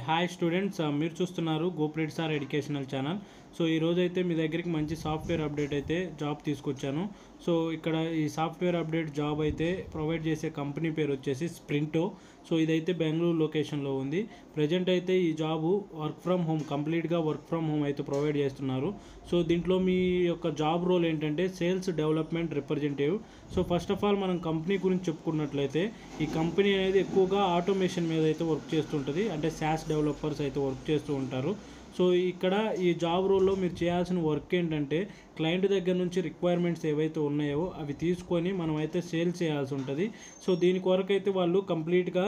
Hi students, మీరు చూస్తున్నారు గోప్రెడ్ sir educational channel. So ఈరోజైతే మీ దగ్గరికి మంచి సాఫ్ట్వేర్ అప్డేట్ అయితే జాబ్ తీసుకొచ్చాను. సో ఇక్కడ ఈ సాఫ్ట్వేర్ అప్డేట్ జాబ్ అయితే ప్రొవైడ్ చేసే కంపెనీ పేరు వచ్చేసి స్ప్రింటో. సో ఇదైతే బెంగళూరు లొకేషన్లో ఉంది. ప్రజెంట్ అయితే ఈ జాబు వర్క్ ఫ్రమ్ హోమ్, కంప్లీట్గా వర్క్ ఫ్రమ్ హోమ్ అయితే ప్రొవైడ్ చేస్తున్నారు. సో దీంట్లో మీ యొక్క జాబ్ రోల్ ఏంటంటే sales development representative. So first of all మనం కంపెనీ గురించి చెప్పుకున్నట్లయితే ఈ కంపెనీ అనేది ఎక్కువగా ఆటోమేషన్ మీద అయితే వర్క్ చేస్తుంటుంది. అంటే SaaS డెవలపర్స్ అయితే వర్క్ చేస్తూ ఉంటారు. సో ఇక్కడ ఈ జాబ్ రోల్లో మీరు చేయాల్సిన వర్క్ ఏంటంటే క్లయింట్ దగ్గర నుంచి రిక్వైర్మెంట్స్ ఏవైతే ఉన్నాయో అవి తీసుకొని మనం అయితే సేల్ చేయాల్సి ఉంటుంది. సో దీని కొరకు అయితే వాళ్ళు కంప్లీట్గా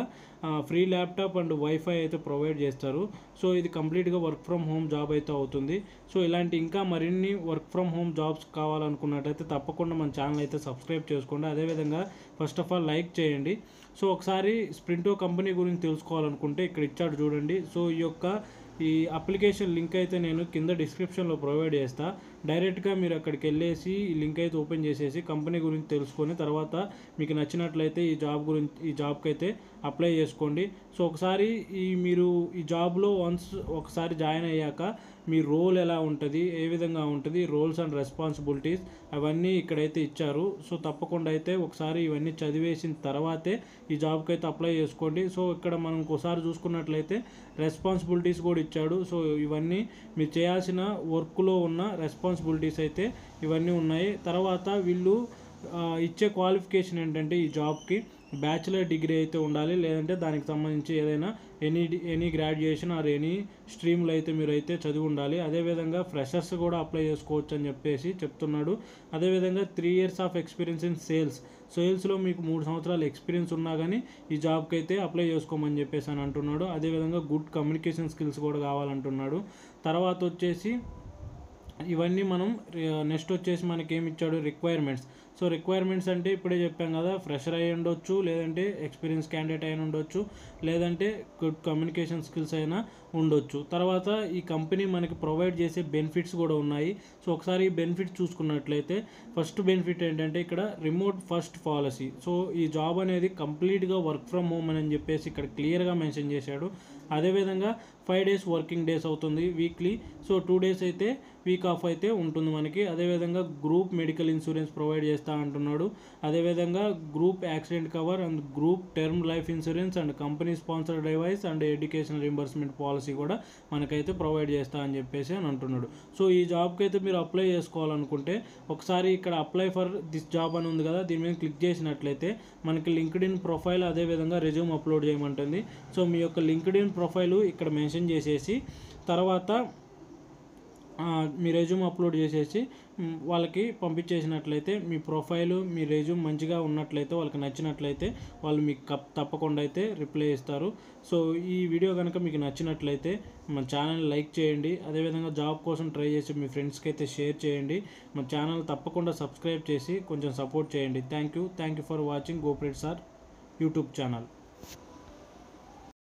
ఫ్రీ ల్యాప్టాప్ అండ్ వైఫై అయితే ప్రొవైడ్ చేస్తారు. సో ఇది కంప్లీట్గా వర్క్ ఫ్రమ్ హోమ్ జాబ్ అయితే అవుతుంది. సో ఇలాంటి ఇంకా మరిన్ని వర్క్ ఫ్రమ్ హోమ్ జాబ్స్ కావాలనుకున్నట్టయితే తప్పకుండా మన ఛానల్ అయితే సబ్స్క్రైబ్ చేసుకోండి. అదేవిధంగా ఫస్ట్ ఆఫ్ ఆల్ లైక్ చేయండి. సో ఒకసారి స్ప్రింటో కంపెనీ గురించి తెలుసుకోవాలనుకుంటే ఇక్కడ ఇచ్చాడు చూడండి. సో ఈ అప్లికేషన్ లింక్ అయితే నేను కింద డిస్క్రిప్షన్లో ప్రొవైడ్ చేస్తా. డైరెక్ట్గా మీరు అక్కడికి వెళ్ళేసి ఈ లింక్ అయితే ఓపెన్ చేసేసి కంపెనీ గురించి తెలుసుకొని తర్వాత మీకు నచ్చినట్లయితే ఈ జాబ్కి అయితే అప్లై చేసుకోండి. సో ఒకసారి మీరు ఈ జాబ్లో ఒకసారి జాయిన్ అయ్యాక మీ రోల్ ఎలా ఉంటుంది, ఏ విధంగా ఉంటుంది, రోల్స్ అండ్ రెస్పాన్సిబిలిటీస్ అవన్నీ ఇక్కడైతే ఇచ్చారు. సో తప్పకుండా అయితే ఒకసారి ఇవన్నీ చదివేసిన తర్వాతే ఈ జాబ్కి అయితే అప్లై చేసుకోండి. సో ఇక్కడ మనం ఒకసారి చూసుకున్నట్లయితే రెస్పాన్సిబిలిటీస్ కూడా ఇచ్చాడు. సో ఇవన్నీ మీరు చేయాల్సిన వర్క్లో ఉన్న రెస్పాన్సిబిలిటీస్ అయితే ఇవన్నీ ఉన్నాయి. తర్వాత వీళ్ళు ఇచ్చే క్వాలిఫికేషన్ ఏంటంటే ఈ జాబ్కి బ్యాచిలర్ డిగ్రీ అయితే ఉండాలి, లేదంటే దానికి సంబంధించి ఏదైనా ఎనీ గ్రాడ్యుయేషన్ ఆర్ ఎనీ స్ట్రీమ్లో అయితే మీరు అయితే చదివి ఉండాలి. అదేవిధంగా ఫ్రెషర్స్ కూడా అప్లై చేసుకోవచ్చు అని చెప్పేసి చెప్తున్నాడు. అదేవిధంగా 3 years ఆఫ్ ఎక్స్పీరియన్స్ ఇన్ సేల్స్లో మీకు 3 సంవత్సరాల ఎక్స్పీరియన్స్ ఉన్నా కానీ ఈ జాబ్కి అయితే అప్లై చేసుకోమని చెప్పేసి అని అంటున్నాడు. అదేవిధంగా గుడ్ కమ్యూనికేషన్ స్కిల్స్ కూడా కావాలంటున్నాడు. తర్వాత వచ్చేసి ఇవన్నీ మనం నెక్స్ట్ వచ్చేసి మనకి ఏమి ఇచ్చాడు, రిక్వైర్మెంట్స్. సో రిక్వైర్మెంట్స్ అంటే ఇప్పుడే చెప్పాం కదా, ఫ్రెషర్ అయి ఉండొచ్చు, లేదంటే ఎక్స్పీరియన్స్ క్యాండిడేట్ అయినా ఉండొచ్చు, లేదంటే గుడ్ కమ్యూనికేషన్ స్కిల్స్ అయినా ఉండొచ్చు. తర్వాత ఈ కంపెనీ మనకి ప్రొవైడ్ చేసే బెనిఫిట్స్ కూడా ఉన్నాయి. సో ఒకసారి ఈ బెనిఫిట్స్ చూసుకున్నట్లయితే ఫస్ట్ బెనిఫిట్ ఏంటంటే ఇక్కడ రిమోట్ ఫస్ట్ పాలసీ. సో ఈ జాబ్ అనేది కంప్లీట్గా వర్క్ ఫ్రమ్ హోమ్ అని చెప్పేసి ఇక్కడ క్లియర్గా మెన్షన్ చేశాడు. అదేవిధంగా 5 days వర్కింగ్ డేస్ అవుతుంది వీక్లీ. సో 2 days అయితే వీక్ ఆఫ్ అయితే ఉంటుంది మనకి. అదేవిధంగా గ్రూప్ మెడికల్ ఇన్సూరెన్స్ ప్రొవైడ్ చేస్తా అంటున్నాడు. అదేవిధంగా group accident cover and group term life insurance and company sponsored device and education reimbursement policy కూడా మనకైతే ప్రొవైడ్ చేస్తా అని చెప్పేసి అని అంటున్నాడు. సో ఈ జాబ్కి అయితే మీరు అప్లై చేసుకోవాలనుకుంటే ఒకసారి ఇక్కడ అప్లై ఫర్ దిస్ జాబ్ అని ఉంది కదా, దీని మీద క్లిక్ చేసినట్లయితే మనకి లింక్డ్ఇన్ ప్రొఫైల్ అదేవిధంగా రెజ్యూమ్ అప్లోడ్ చేయమంటుంది. సో మీ యొక్క లింక్డ్ఇన్ ప్రొఫైలు ఇక్కడ మెన్షన్ చేసేసి తర్వాత మీ రెజ్యూమ్ అప్లోడ్ చేసేసి వాళ్ళకి పంపించేసినట్లయితే మీ ప్రొఫైలు మీ రెజ్యూమ్ మంచిగా ఉన్నట్లయితే వాళ్ళకి నచ్చినట్లయితే వాళ్ళు మీకు తప్పకుండా అయితే రిప్లై ఇస్తారు. సో ఈ వీడియో కనుక మీకు నచ్చినట్లయితే మన ఛానల్ లైక్ చేయండి. అదేవిధంగా జాబ్ కోసం ట్రై చేసి మీ ఫ్రెండ్స్కి అయితే షేర్ చేయండి. మన ఛానల్ తప్పకుండా సబ్స్క్రైబ్ చేసి కొంచెం సపోర్ట్ చేయండి. థ్యాంక్ యూ ఫర్ వాచింగ్ గోప్రెడ్ సార్ యూట్యూబ్ ఛానల్.